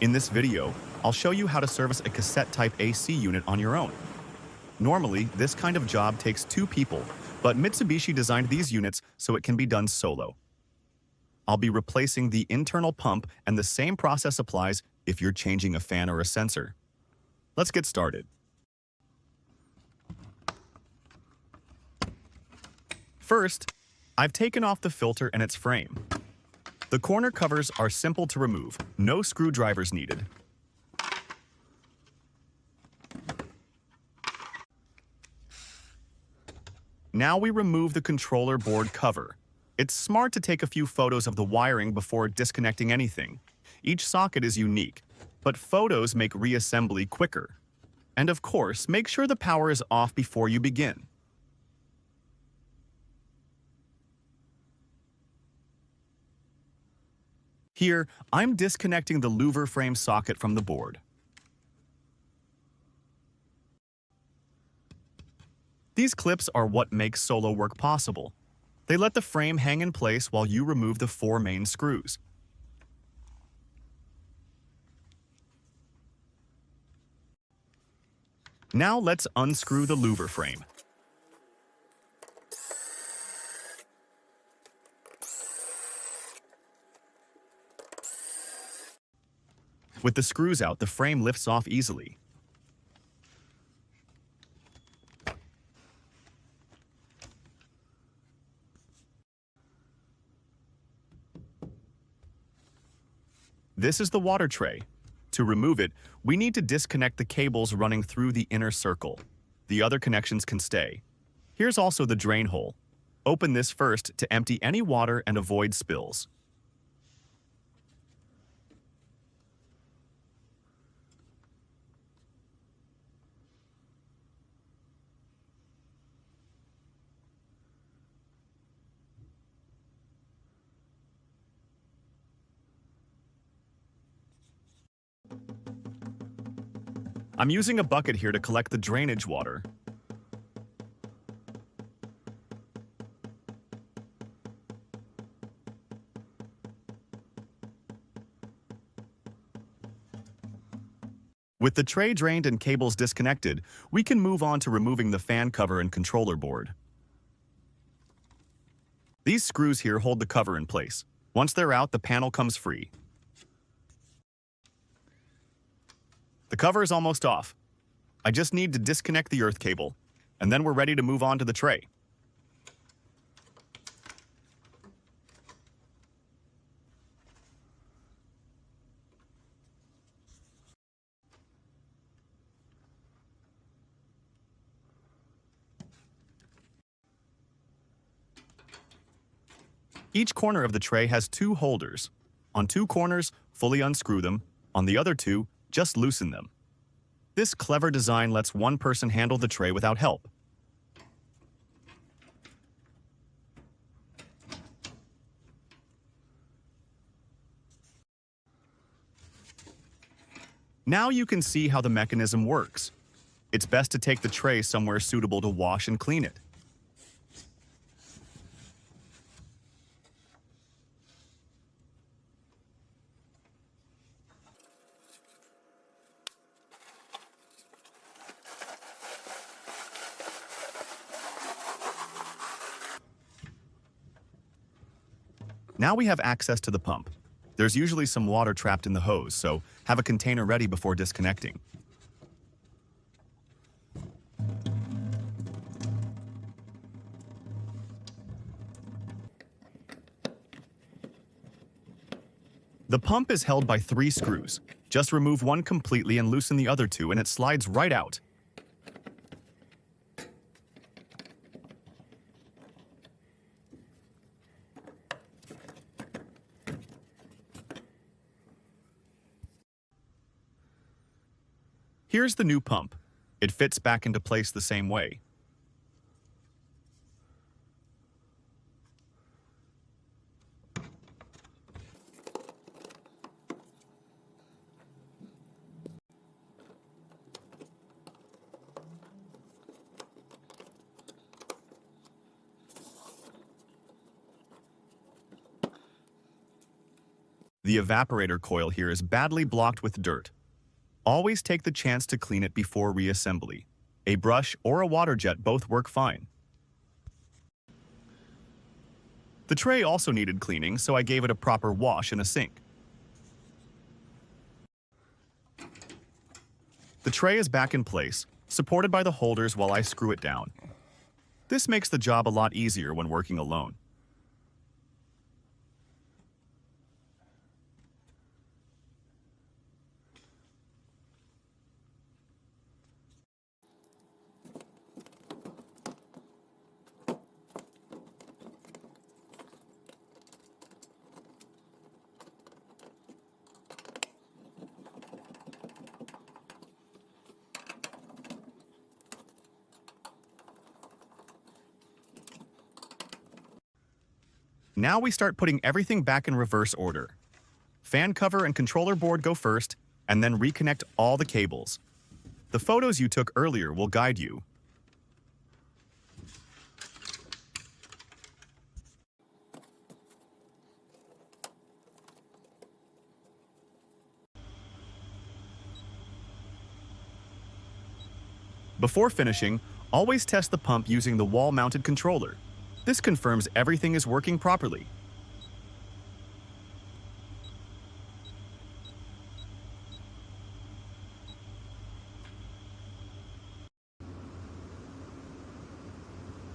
In this video, I'll show you how to service a cassette-type AC unit on your own. Normally, this kind of job takes 2 people, but Mitsubishi designed these units so it can be done solo. I'll be replacing the internal pump, and the same process applies if you're changing a fan or a sensor. Let's get started. First, I've taken off the filter and its frame. The corner covers are simple to remove, no screwdrivers needed. Now we remove the controller board cover. It's smart to take a few photos of the wiring before disconnecting anything. Each socket is unique, but photos make reassembly quicker. And of course, make sure the power is off before you begin. Here, I'm disconnecting the louver frame socket from the board. These clips are what makes solo work possible. They let the frame hang in place while you remove the 4 main screws. Now let's unscrew the louver frame. With the screws out, the frame lifts off easily. This is the water tray. To remove it, we need to disconnect the cables running through the inner circle. The other connections can stay. Here's also the drain hole. Open this first to empty any water and avoid spills. I'm using a bucket here to collect the drainage water. With the tray drained and cables disconnected, we can move on to removing the fan cover and controller board. These screws here hold the cover in place. Once they're out, the panel comes free. The cover is almost off. I just need to disconnect the earth cable, and then we're ready to move on to the tray. Each corner of the tray has 2 holders. On 2 corners, fully unscrew them. On the other 2, just loosen them. This clever design lets one person handle the tray without help. Now you can see how the mechanism works. It's best to take the tray somewhere suitable to wash and clean it. Now we have access to the pump. There's usually some water trapped in the hose, so have a container ready before disconnecting. The pump is held by 3 screws. Just remove one completely and loosen the other 2, and it slides right out. Here's the new pump. It fits back into place the same way. The evaporator coil here is badly blocked with dirt. Always take the chance to clean it before reassembly. A brush or a water jet both work fine. The tray also needed cleaning, so I gave it a proper wash in a sink. The tray is back in place, supported by the holders while I screw it down. This makes the job a lot easier when working alone. Now we start putting everything back in reverse order. Fan cover and controller board go first, and then reconnect all the cables. The photos you took earlier will guide you. Before finishing, always test the pump using the wall-mounted controller. This confirms everything is working properly.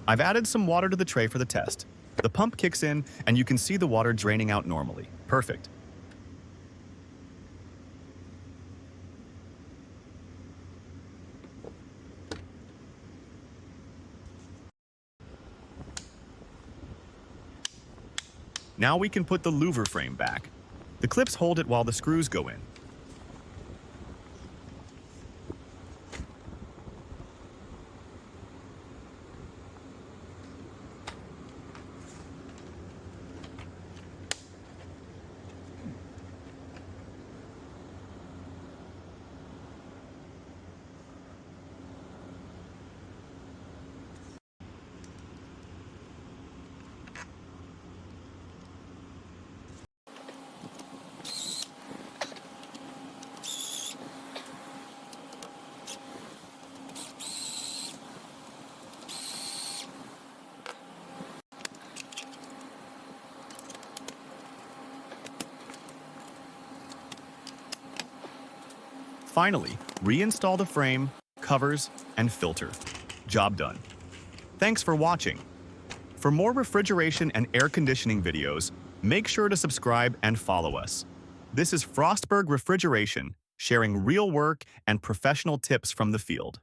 I've added some water to the tray for the test. The pump kicks in, and you can see the water draining out normally. Perfect. Now we can put the louver frame back. The clips hold it while the screws go in. Finally, reinstall the frame, covers, and filter. Job done. Thanks for watching. For more refrigeration and air conditioning videos, make sure to subscribe and follow us. This is Frostberg Refrigeration, sharing real work and professional tips from the field.